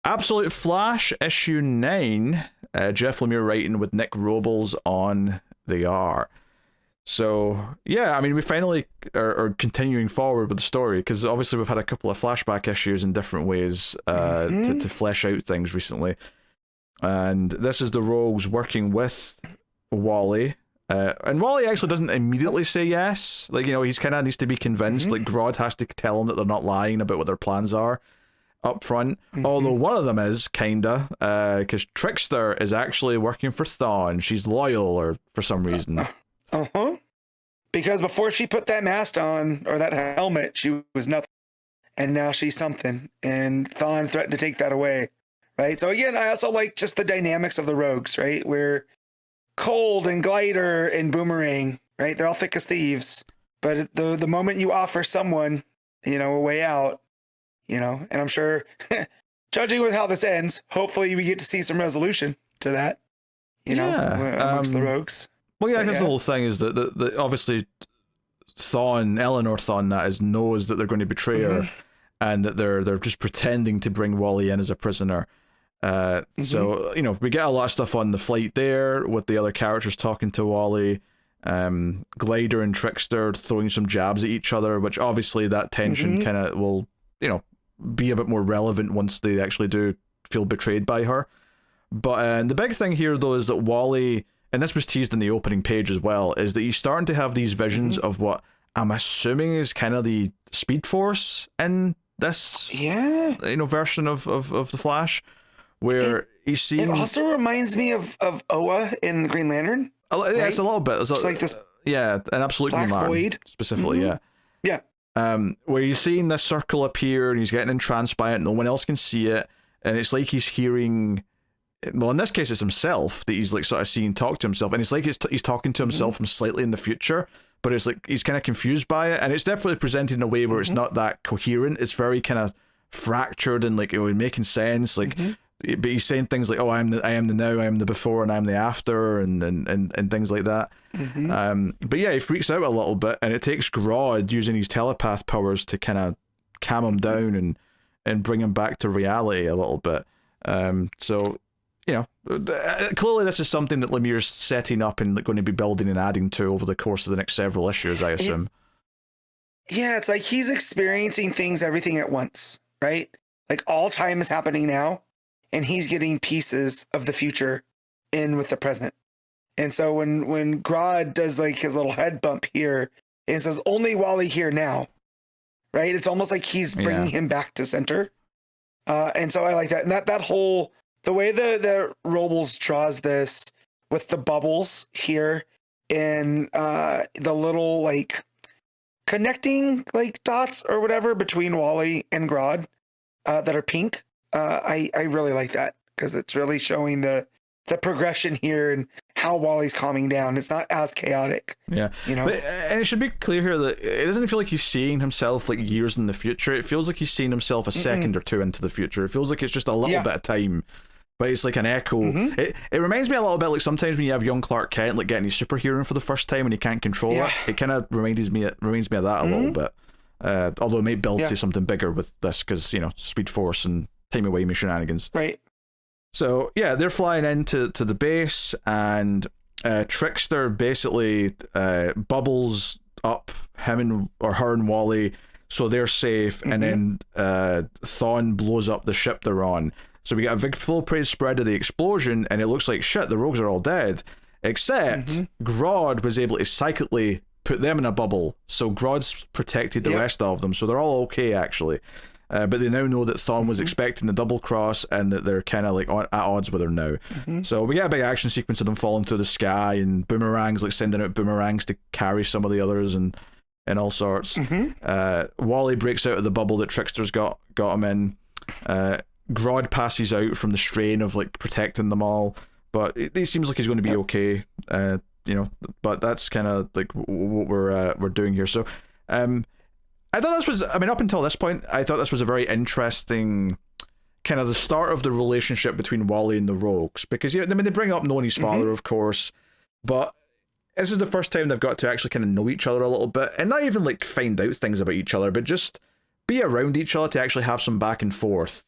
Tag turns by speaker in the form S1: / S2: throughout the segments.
S1: Absolute Flash, issue 9. Jeff Lemire writing with Nick Robles on the art. So, yeah, I mean, we finally are continuing forward with the story, because obviously we've had a couple of flashback issues in different ways to flesh out things recently. And this is the Rogues working with Wally. And Wally actually doesn't immediately say yes. Like, you know, he's kind of needs to be convinced. Like, Grodd has to tell him that they're not lying about what their plans are up front. Although one of them is, kinda. Because Trickster is actually working for Thawne. She's loyal, or for some reason.
S2: Because before she put that mask on, or that helmet, she was nothing. And now she's something. And Thawne threatened to take that away. Right? So again, I also like just the dynamics of the Rogues, right? Where Cold and Glider and Boomerang, right? They're all thick as thieves. But the moment you offer someone, you know, a way out, you know, and I'm sure, judging with how this ends, hopefully we get to see some resolution to that, you know, amongst the Rogues.
S1: Well, yeah, because the whole thing is that the obviously Thawne, Eleanor Thawne, that is, knows that they're going to betray her, and that they're just pretending to bring Wally in as a prisoner. So, you know, we get a lot of stuff on the flight there with the other characters talking to Wally, Glider and Trickster throwing some jabs at each other, which obviously that tension kind of will, you know, be a bit more relevant once they actually do feel betrayed by her. But the big thing here, though, is that Wally, and this was teased in the opening page as well, is that he's starting to have these visions of what I'm assuming is kind of the Speed Force in this, you know, version of the Flash, where he's seeing.
S2: It also reminds me of Oa in Green Lantern.
S1: Yeah, right? It's a little bit. It's like this. Yeah, an absolute Green Lantern specifically. Yeah. Where he's seeing this circle appear, and he's getting entranced by it. No one else can see it, and it's like he's hearing. Well, in this case, it's himself that he's like sort of seeing talk to himself, and it's like he's talking to himself from slightly in the future, but it's like he's kind of confused by it, and it's definitely presented in a way where it's not that coherent. It's very kind of fractured and like making sense, like. But he's saying things like, "Oh, I am the now, I am the before, and I'm the after," and things like that. But yeah, he freaks out a little bit, and it takes Grodd using his telepath powers to kind of calm him down and bring him back to reality a little bit. So, you know, clearly this is something that Lemire's setting up and going to be building and adding to over the course of the next several issues, I assume.
S2: Yeah, it's like he's experiencing everything at once, right? Like all time is happening now. And he's getting pieces of the future in with the present. And so when Grodd does like his little head bump here, and it says only Wally here now, right? It's almost like he's bringing him back to center. And so I like that. And that whole, the way the Robles draws this with the bubbles here and the little like connecting like dots or whatever between Wally and Grodd that are pink. I really like that because it's really showing the progression here and how Wally's calming down. It's not as chaotic. Yeah, you know.
S1: And it should be clear here that it doesn't feel like he's seeing himself like years in the future. It feels like he's seeing himself a second or two into the future. It feels like it's just a little bit of time, but it's like an echo. It reminds me a little bit like sometimes when you have young Clark Kent like getting his super hearing for the first time and he can't control it. It kind of reminds me of that a little bit. Although it might build to something bigger with this because, you know, Speed Force and timey-wimey shenanigans.
S2: Right.
S1: So, yeah, they're flying into the base, and Trickster basically bubbles up her and Wally, so they're safe, and then Thawne blows up the ship they're on. So we get a big full praise spread of the explosion, and it looks like, shit, the Rogues are all dead. Except Grodd was able to psychically put them in a bubble, so Grodd's protected the rest of them, so they're all okay, actually. But they now know that Thawne was expecting the double cross and that they're kind of like at odds with her now. So we get a big action sequence of them falling through the sky and boomerangs, like sending out boomerangs to carry some of the others and all sorts. Wally breaks out of the bubble that Trickster's got him in. Grodd passes out from the strain of like protecting them all, but it seems like he's going to be okay. You know, but that's kind of like what we're doing here. So, I thought this was, I mean, up until this point, I thought this was a very interesting kind of the start of the relationship between Wally and the Rogues, because, I mean, they bring up knowing his father, of course, but this is the first time they've got to actually kind of know each other a little bit, and not even, like, find out things about each other, but just be around each other to actually have some back and forth.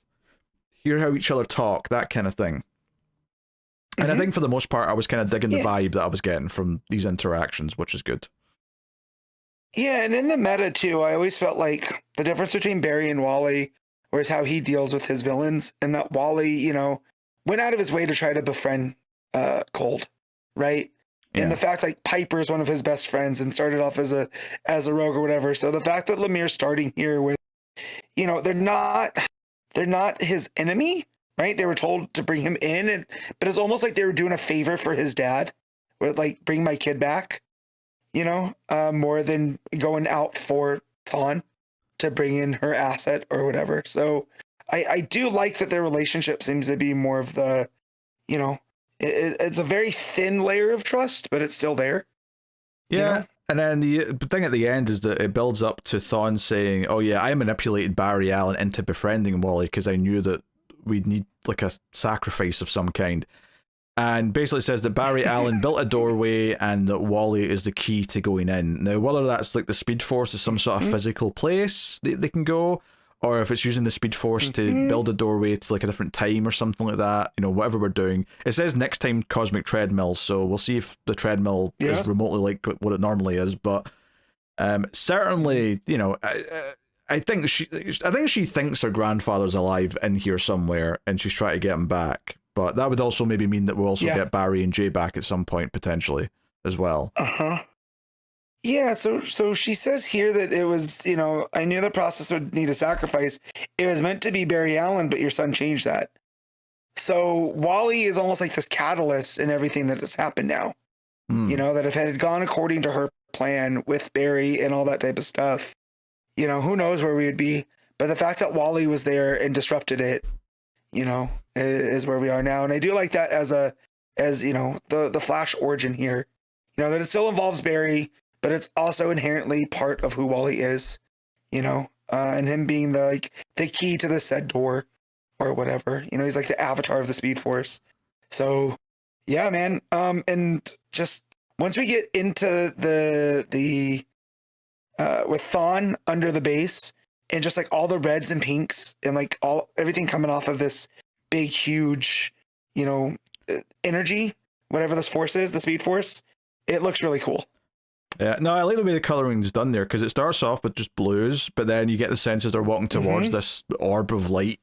S1: hear how each other talk, that kind of thing. And I think for the most part, I was kind of digging the vibe that I was getting from these interactions, which is good.
S2: Yeah, and in the meta too, I always felt like the difference between Barry and Wally was how he deals with his villains, and that Wally, you know, went out of his way to try to befriend Cold, right?
S1: Yeah.
S2: And the fact like Piper's one of his best friends and started off as a rogue or whatever. So the fact that Lemire's starting here with, you know, they're not his enemy, right? They were told to bring him in, but it's almost like they were doing a favor for his dad, with like bring my kid back, you know, more than going out for Thawne to bring in her asset or whatever. So I do like that their relationship seems to be more of the, you know, it's a very thin layer of trust, but it's still there.
S1: Yeah.
S2: You know?
S1: And then the thing at the end is that it builds up to Thawne saying, oh yeah, I manipulated Barry Allen into befriending Wally because I knew that we'd need like a sacrifice of some kind. And basically says that Barry Allen built a doorway and that Wally is the key to going in. Now, whether that's like the Speed Force is some sort of physical place they can go, or if it's using the Speed Force to build a doorway to like a different time or something like that, you know, whatever we're doing. It says next time Cosmic Treadmill, so we'll see if the treadmill is remotely like what it normally is. But certainly, you know, I think she thinks her grandfather's alive in here somewhere, and she's trying to get him back. But that would also maybe mean that we'll also get Barry and Jay back at some point potentially as well.
S2: Yeah, so she says here that it was, you know, I knew the process would need a sacrifice. It was meant to be Barry Allen, but your son changed that. So Wally is almost like this catalyst in everything that has happened now. You know, that if it had gone according to her plan with Barry and all that type of stuff, you know, who knows where we would be. But the fact that Wally was there and disrupted it, you know, is where we are now. And I do like that as you know, the Flash origin here, you know, that it still involves Barry, but it's also inherently part of who Wally is, you know, and him being the key to the said door or whatever, you know, he's like the avatar of the Speed Force. So yeah, man. And just once we get into the with Thawne under the base and just like all the reds and pinks and like everything coming off of this big, huge, you know, energy, whatever this force is, the Speed Force, it looks really cool.
S1: Yeah, no, I like the way the coloring's done there because it starts off with just blues, but then you get the sense as they're walking towards this orb of light,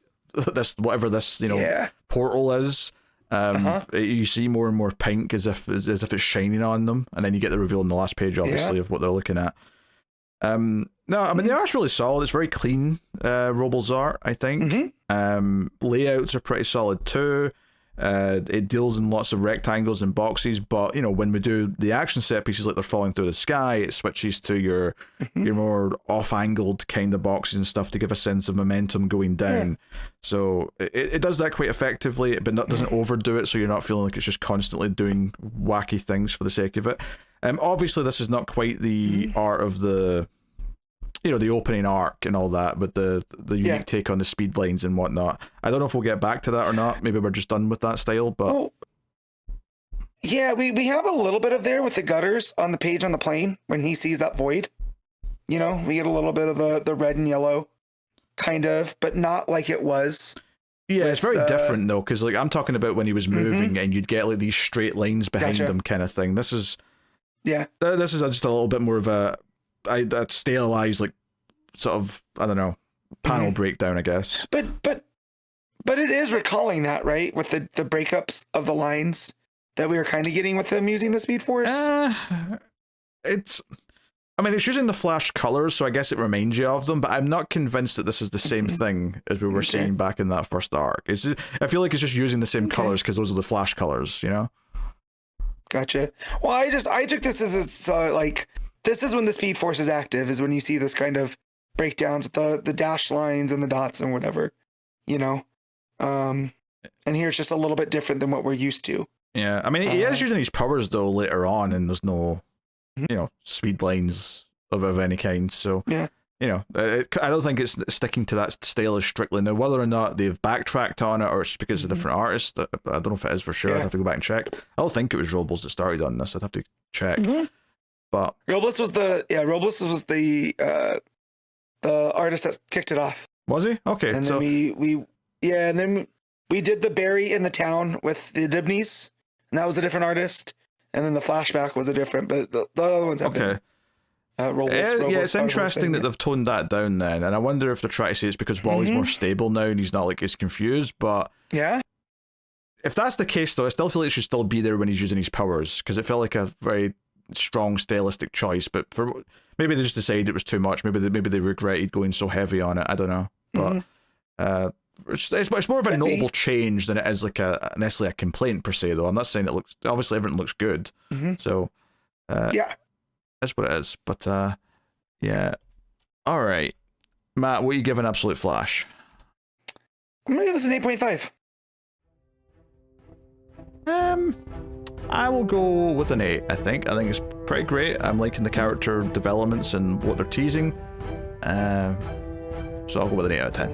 S1: this whatever this, you know, portal is. You see more and more pink as if it's shining on them, and then you get the reveal in the last page, obviously, of what they're looking at. No, I mean the art's really solid. It's very clean, Robles art, I think. Layouts are pretty solid too. It deals in lots of rectangles and boxes, but you know, when we do the action set pieces like they're falling through the sky, it switches to your more off-angled kind of boxes and stuff to give a sense of momentum going down. So it does that quite effectively, but doesn't overdo it, so you're not feeling like it's just constantly doing wacky things for the sake of it. Obviously this is not quite the art of the, you know, the opening arc and all that, but the unique take on the speed lines and whatnot. I don't know if we'll get back to that or not. Maybe we're just done with that style, but
S2: yeah, we have a little bit of there with the gutters on the page on the plane when he sees that void. You know, we get a little bit of the red and yellow kind of, but not like it was.
S1: Yeah, it's very different though, because like I'm talking about when he was moving and you'd get like these straight lines behind him kind of thing. This is this is just a little bit more of a stylized, like sort of, I don't know, panel breakdown, I guess.
S2: But it is recalling that, right, with the breakups of the lines that we were kind of getting with them using the Speed Force.
S1: It's using the Flash colors, so I guess it reminds you of them, but I'm not convinced that this is the same thing as we were seeing back in that first arc. I feel like it's just using the same colors because those are the Flash colors, you know?
S2: Gotcha. Well, I took this as like, this is when the Speed Force is active, is when you see this kind of breakdowns with the dash lines and the dots and whatever, you know. And here it's just a little bit different than what we're used to.
S1: Yeah, I mean, he is using his powers though later on, and there's no, you know, speed lines of any kind. So you know, I don't think it's sticking to that style as strictly. Now, whether or not they've backtracked on it or it's because of different artists, I don't know if it is for sure. I'd have to go back and check. I don't think it was Robles that started on this. I'd have to check. But
S2: Robles was the artist that kicked it off.
S1: Was he? Okay.
S2: And
S1: so
S2: then Yeah, and then we did the Barry in the town with the Dibneys, and that was a different artist. And then the flashback was a different, but the other ones have been Robles.
S1: Yeah, it's interesting that they've toned that down then, and I wonder if they're trying to say it's because Wally's more stable now and he's not like as confused. But
S2: yeah,
S1: if that's the case, though, I still feel like it should still be there when he's using his powers because it felt like a very strong stylistic choice. But maybe they just decided it was too much. Maybe they regretted going so heavy on it. I don't know, but it's more of a notable change than it is like necessarily a complaint per se. Though I'm not saying it looks obviously everything looks good. So
S2: yeah.
S1: That's what it is. But yeah. All right. Matt, what are you giving Absolute Flash?
S2: I'm gonna give this an 8.5.
S1: I will go with an 8, I think. I think it's pretty great. I'm liking the character developments and what they're teasing. So I'll go with an 8 out of 10.